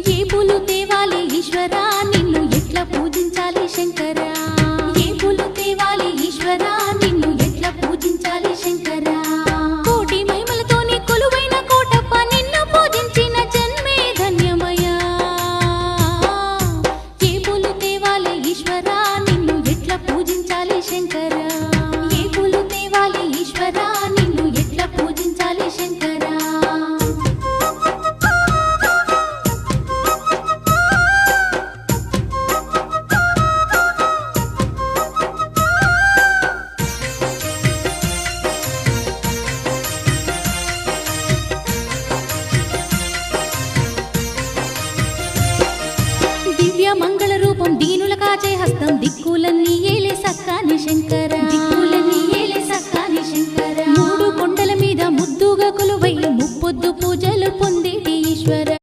ఏ పూలు తేవాలి ఈశ్వరా నిన్ను ఎట్లా పూజించాలి శంకరా ఏ పూలు తేవాలి ఈశ్వరా నిన్ను ఎట్లా పూజించాలి శంకరా కోటి మహిమలతోని కొలువైన కోటప్ప నిన్ను పూజించిన జన్మే ధన్యమయ్యా ఏ పూలు తేవాలి ఈశ్వరా నిన్ను ఎట్లా పూజించాలి శంకరా ఏ పూలు తేవాలి ఈశ్వరా నిన్ను ఎట్లా పూజించాలి శంకరా దివ్య మంగళ రూపం దీనుల కాచే హస్తం దిక్కులన్నీ